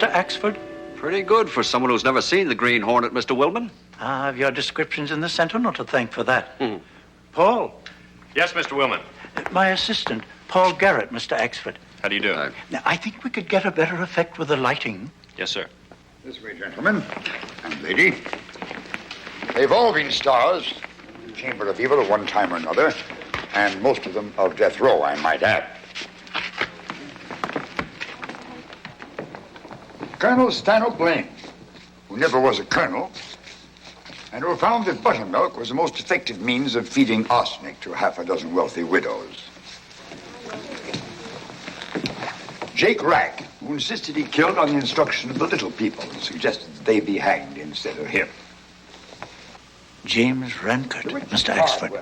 Mr. Axford? Pretty good for someone who's never seen the Green Hornet, Mr. Wilman. I have your descriptions in the Sentinel to thank for that. Paul. Yes, Mr. Wilman. My assistant, Paul Garrett, Mr. Axford. How do you do? Now, I think we could get a better effect with the lighting. Yes, sir. This way, gentlemen and lady. They've all been stars in the Chamber of Evil at one time or another, and most of them of death row, I might add. Colonel Stanhope Blaine, who never was a colonel, and who found that buttermilk was the most effective means of feeding arsenic to half a dozen wealthy widows. Jake Rack, who insisted he killed on the instruction of the little people and suggested that they be hanged instead of him. James Rankert, Mr. Axford,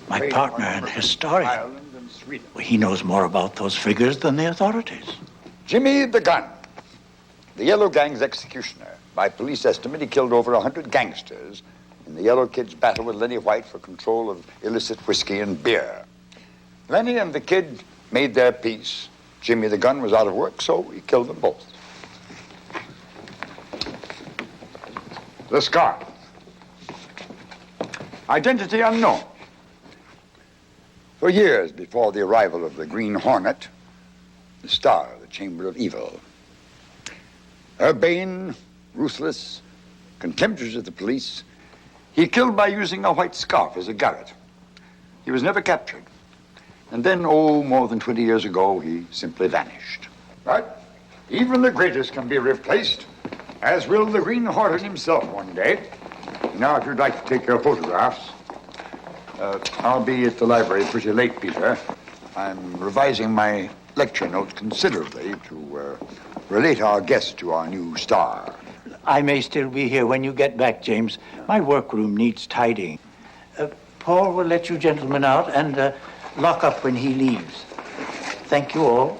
my partner and historian. Well, he knows more about those figures than the authorities. Jimmy the Gun, the Yellow Gang's executioner. By police estimate, he killed over 100 gangsters in the Yellow Kid's battle with Lenny White for control of illicit whiskey and beer. Lenny and the Kid made their peace. Jimmy the Gun was out of work, so he killed them both. The Scarf. Identity unknown. For years before the arrival of the Green Hornet, the star of the Chamber of Evil. Urbane, ruthless, contemptuous of the police, he killed by using a white scarf as a garrote. He was never captured. And then, more than 20 years ago, he simply vanished. But even the greatest can be replaced, as will the Green Hornet himself one day. Now, if you'd like to take your photographs, I'll be at the library pretty late, Peter. I'm revising my lecture notes considerably to relate our guest to our new star. I may still be here when you get back, James. My workroom needs tidying. Paul will let you gentlemen out and lock up when he leaves. Thank you all.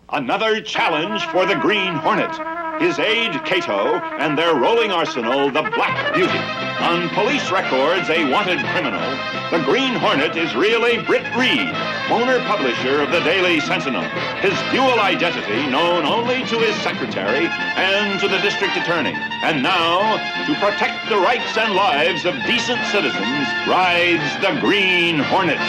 Another challenge for the Green Hornet, his aide, Cato, and their rolling arsenal, the Black Beauty. On police records, a wanted criminal, the Green Hornet is really Britt Reed, owner publisher of the Daily Sentinel. His dual identity known only to his secretary and to the district attorney. And now, to protect the rights and lives of decent citizens, rides the Green Hornet.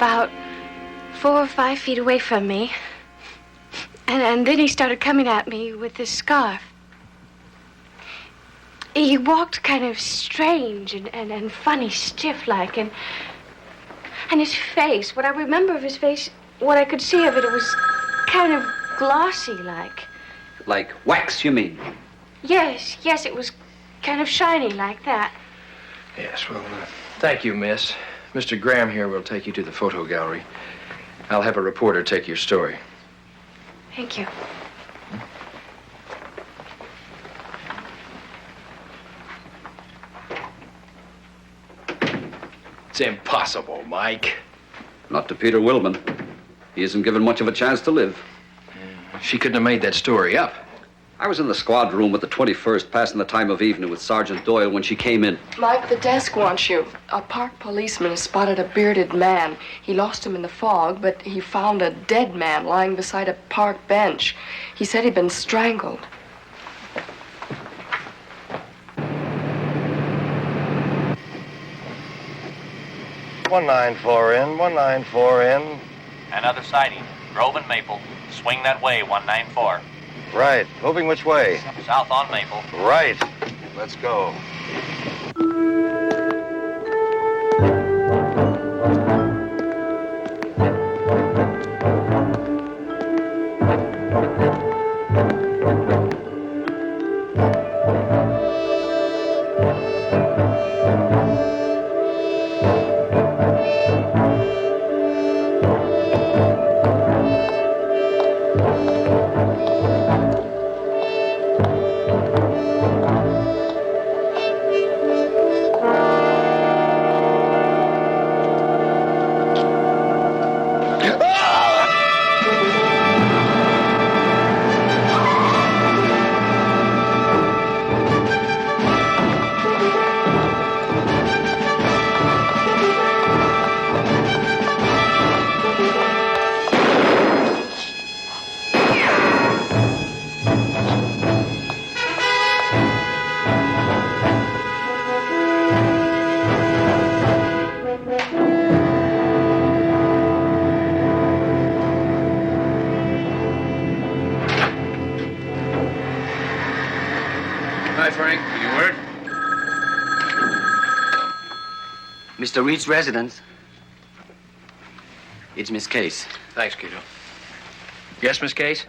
about 4 or 5 feet away from me. And then he started coming at me with this scarf. He walked kind of strange and funny, stiff-like, and his face, what I remember of his face, what I could see of it, it was kind of glossy-like. Like wax, you mean? Yes, it was kind of shiny like that. Yes, well, thank you, miss. Mr. Graham here will take you to the photo gallery. I'll have a reporter take your story. Thank you. It's impossible, Mike. Not to Peter Wilman. He isn't given much of a chance to live. She couldn't have made that story up. I was in the squad room with the 21st, passing the time of evening with Sergeant Doyle when she came in. Mike, the desk wants you. A park policeman spotted a bearded man. He lost him in the fog, but he found a dead man lying beside a park bench. He said he'd been strangled. "194 in, 194 in." Another sighting. Grove and Maple. Swing that way, 194. Right. Moving which way? South on Maple. Right. Let's go. Hi, Frank. Any word? Mr. Reed's residence. It's Miss Case. Thanks, kiddo. Yes, Miss Case?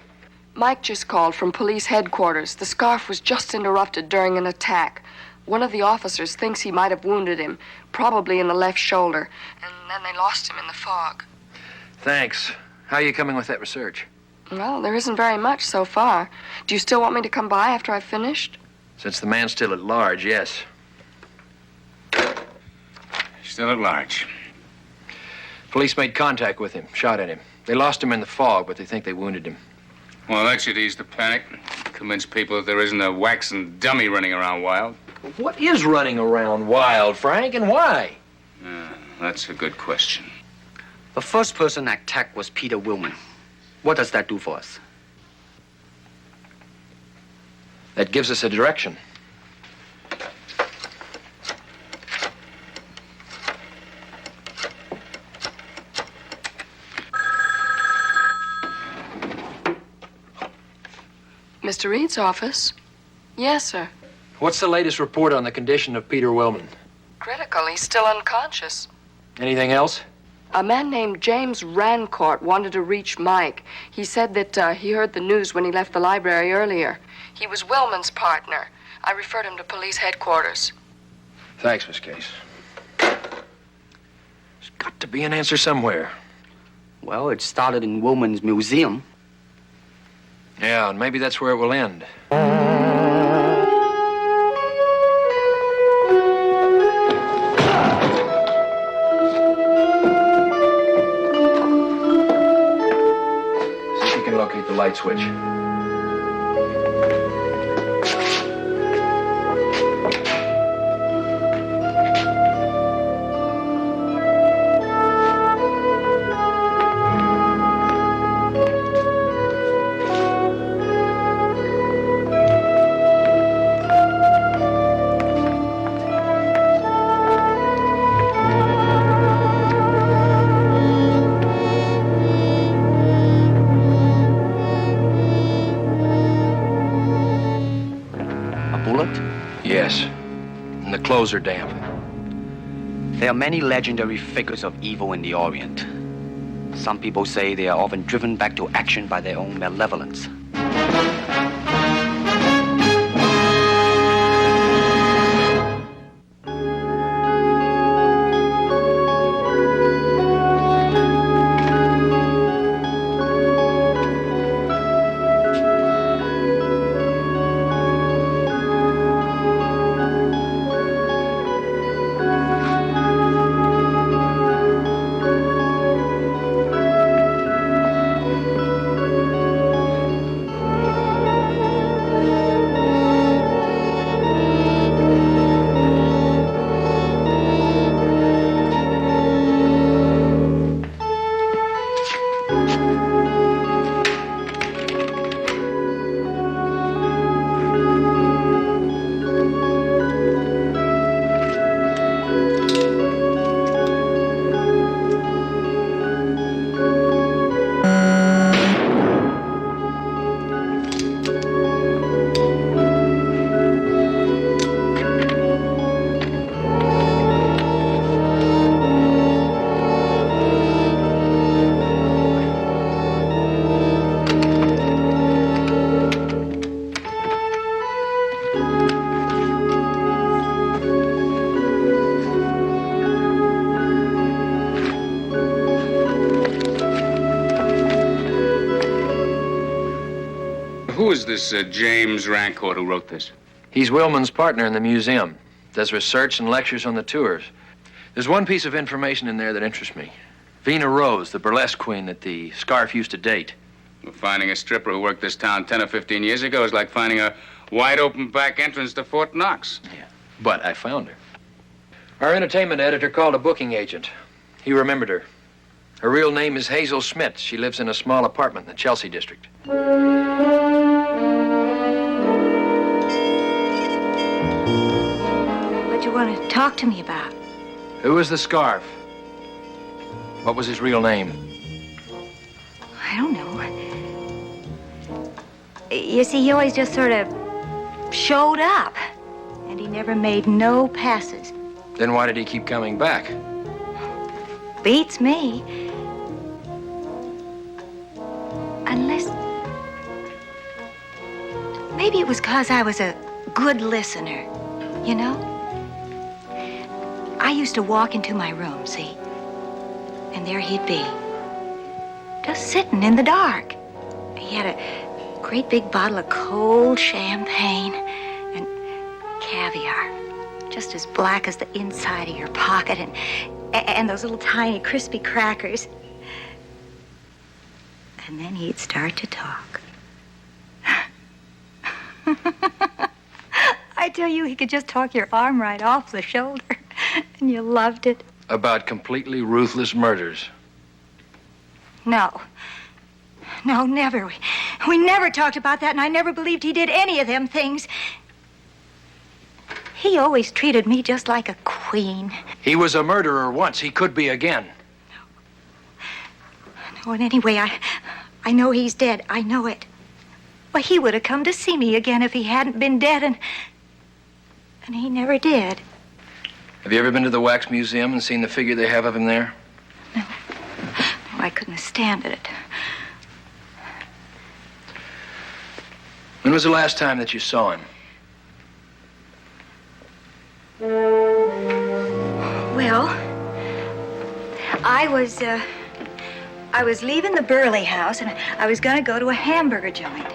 Mike just called from police headquarters. The scarf was just interrupted during an attack. One of the officers thinks he might have wounded him, probably in the left shoulder, and then they lost him in the fog. Thanks. How are you coming with that research? Well, there isn't very much so far. Do you still want me to come by after I've finished? Since the man's still at large, yes. Still at large. Police made contact with him, shot at him. They lost him in the fog, but they think they wounded him. Well, that should ease the panic. Convince people that there isn't a waxen dummy running around wild. What is running around wild, Frank, and why? That's a good question. The first person attacked was Peter Wilman. What does that do for us? That gives us a direction. Mr. Reed's office? Yes, sir. What's the latest report on the condition of Peter Wilman? Critical. He's still unconscious. Anything else? A man named James Rancourt wanted to reach Mike. He said that he heard the news when he left the library earlier. He was Wilman's partner. I referred him to police headquarters. Thanks, Miss Case. There's got to be an answer somewhere. Well, it started in Wilman's museum. Yeah, and maybe that's where it will end. See if you can locate the light switch. and the clothes are damp. There are many legendary figures of evil in the Orient. Some people say they are often driven back to action by their own malevolence. Who is this James Rancourt who wrote this? He's Willman's partner in the museum. Does research and lectures on the tours. There's one piece of information in there that interests me. Vina Rose, the burlesque queen that the Scarf used to date. Well, finding a stripper who worked this town 10 or 15 years ago is like finding a wide-open back entrance to Fort Knox. Yeah, but I found her. Our entertainment editor called a booking agent. He remembered her. Her real name is Hazel Smith. She lives in a small apartment in the Chelsea district. What you want to talk to me about? Who was the Scarf? What was his real name? I don't know. You see, he always just sort of showed up, and he never made no passes. Then why did he keep coming back? Beats me. Unless... maybe it was 'cause I was a good listener, you know? I used to walk into my room, see? And there he'd be, just sitting in the dark. He had a great big bottle of cold champagne and caviar, just as black as the inside of your pocket, and those little tiny crispy crackers. And then he'd start to talk. I tell you, he could just talk your arm right off the shoulder, and you loved it. About completely ruthless murders. No, never. We never talked about that, and I never believed he did any of them things. He always treated me just like a queen. He was a murderer once. He could be again. No, and anyway, I know he's dead. I know it. Well, he would have come to see me again if he hadn't been dead, and he never did. Have you ever been to the Wax Museum and seen the figure they have of him there? No, I couldn't stand it. When was the last time that you saw him? Well, I was leaving the Burley house, and I was going to go to a hamburger joint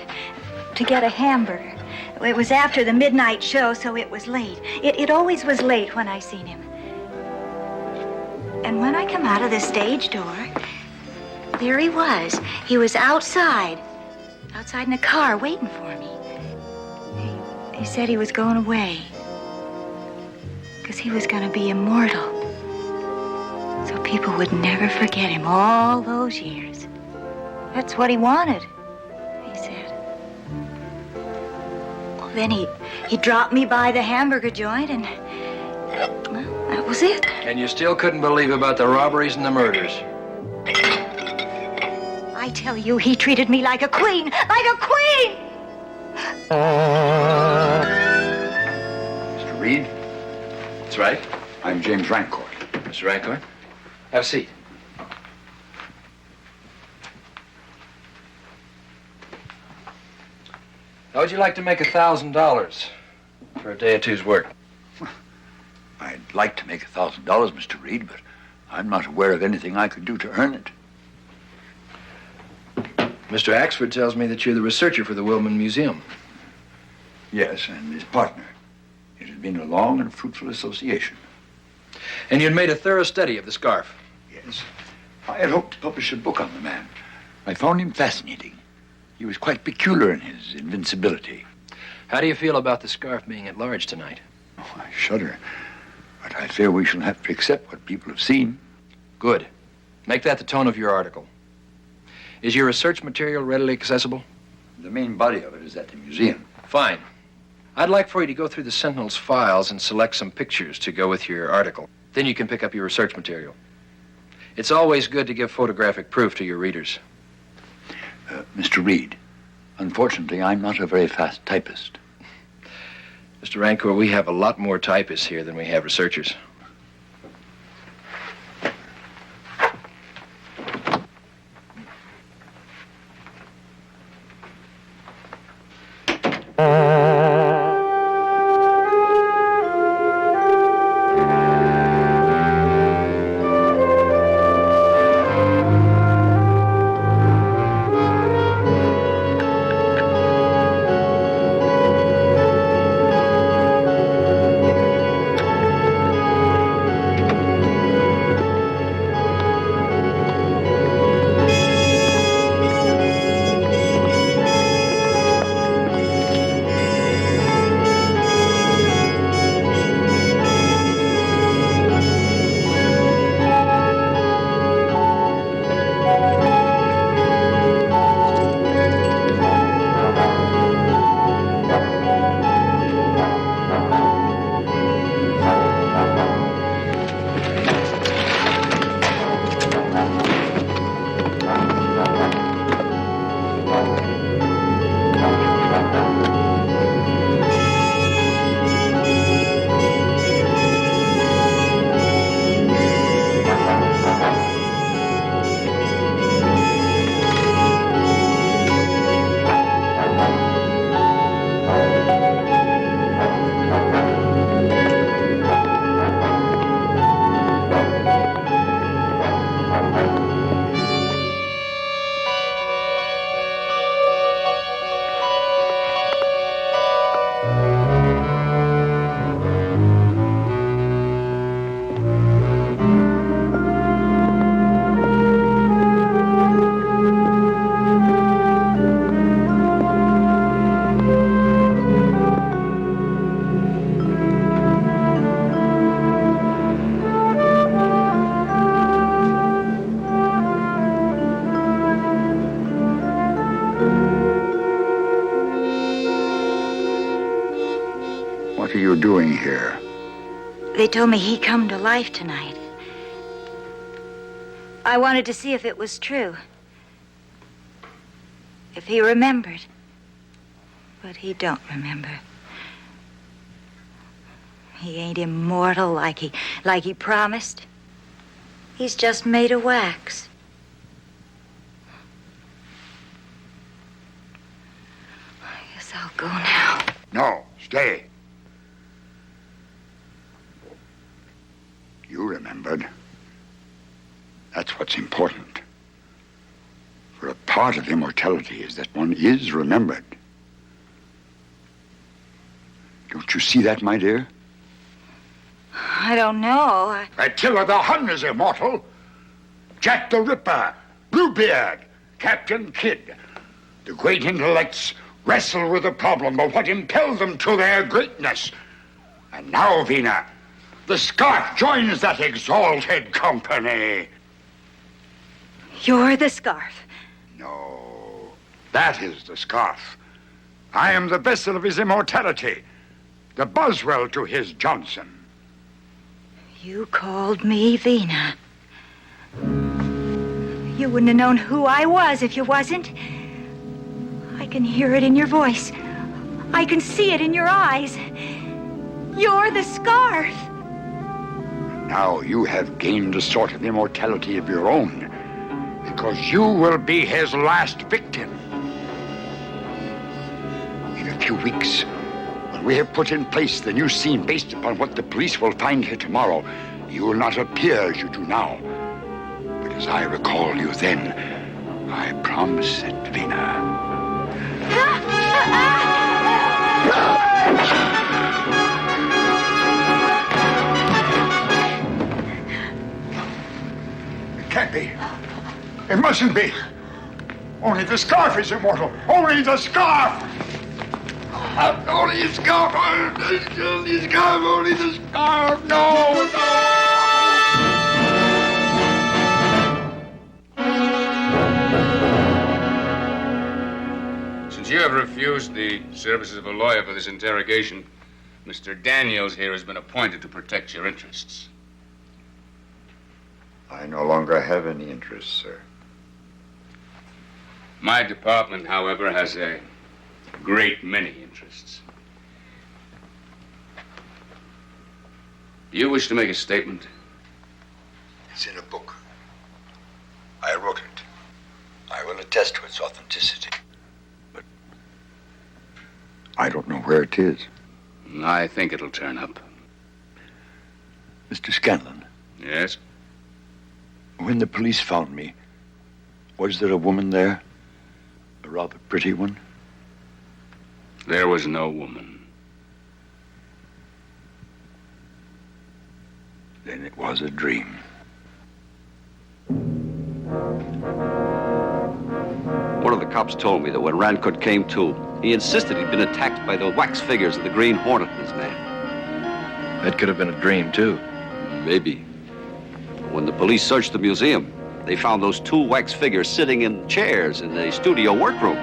to get a hamburger. It was after the midnight show, so it was late. It always was late when I seen him. And when I come out of the stage door, there he was. He was outside in the car waiting for me. He said he was going away because he was going to be immortal. So people would never forget him all those years. That's what he wanted, he said. Well, then he dropped me by the hamburger joint, and, well, that was it. And you still couldn't believe about the robberies and the murders? I tell you, he treated me like a queen! Like a queen! Mr. Reed, That's right. I'm James Rancourt. Mr. Rancourt, have a seat. How would you like to make $1,000 for a day or two's work? I'd like to make $1,000, Mr. Reed, but I'm not aware of anything I could do to earn it. Mr. Axford tells me that you're the researcher for the Wilman Museum. Yes, and his partner. It has been a long and fruitful association. And you'd made a thorough study of the scarf. Yes. I had hoped to publish a book on the man. I found him fascinating. He was quite peculiar in his invincibility. How do you feel about the scarf being at large tonight? Oh, I shudder. But I fear we shall have to accept what people have seen. Good. Make that the tone of your article. Is your research material readily accessible? The main body of it is at the museum. Fine. I'd like for you to go through the Sentinel's files and select some pictures to go with your article. Then you can pick up your research material. It's always good to give photographic proof to your readers. Mr. Reed, unfortunately, I'm not a very fast typist. Mr. Rancourt, we have a lot more typists here than we have researchers. What are you doing here? They told me he'd come to life tonight. I wanted to see if it was true. If he remembered. But he don't remember. He ain't immortal like he promised. He's just made of wax. I guess I'll go now. No, stay. You remembered. That's what's important. For a part of immortality is that one is remembered. Don't you see that, my dear? I don't know. Attila the Hun is immortal. Jack the Ripper, Bluebeard, Captain Kidd. The great intellects wrestle with the problem of what impelled them to their greatness. And now, Vina, the Scarf joins that exalted company. You're the Scarf. No, that is the Scarf. I am the vessel of his immortality, the Boswell to his Johnson. You called me Vina. You wouldn't have known who I was if you wasn't. I can hear it in your voice. I can see it in your eyes. You're the Scarf. Now you have gained a sort of immortality of your own, because you will be his last victim. In a few weeks, when we have put in place the new scene based upon what the police will find here tomorrow, you will not appear as you do now. But as I recall you then, I promise it, Vina. It can't be. It mustn't be. Only the scarf is immortal. Only the scarf. Only the scarf. Only the scarf. Only the scarf. No, no. Since you have refused the services of a lawyer for this interrogation, Mr. Daniels here has been appointed to protect your interests. I no longer have any interests, sir. My department, however, has a great many interests. Do you wish to make a statement? It's in a book. I wrote it. I will attest to its authenticity. But I don't know where it is. I think it'll turn up. Mr. Scanlon. Yes? When the police found me, was there a woman there? A rather pretty one? There was no woman. Then it was a dream. One of the cops told me that when Rancourt came to, he insisted he'd been attacked by the wax figures of the Green Hornet and his man. That could have been a dream, too. Maybe. When the police searched the museum, they found those two wax figures sitting in chairs in the studio workroom.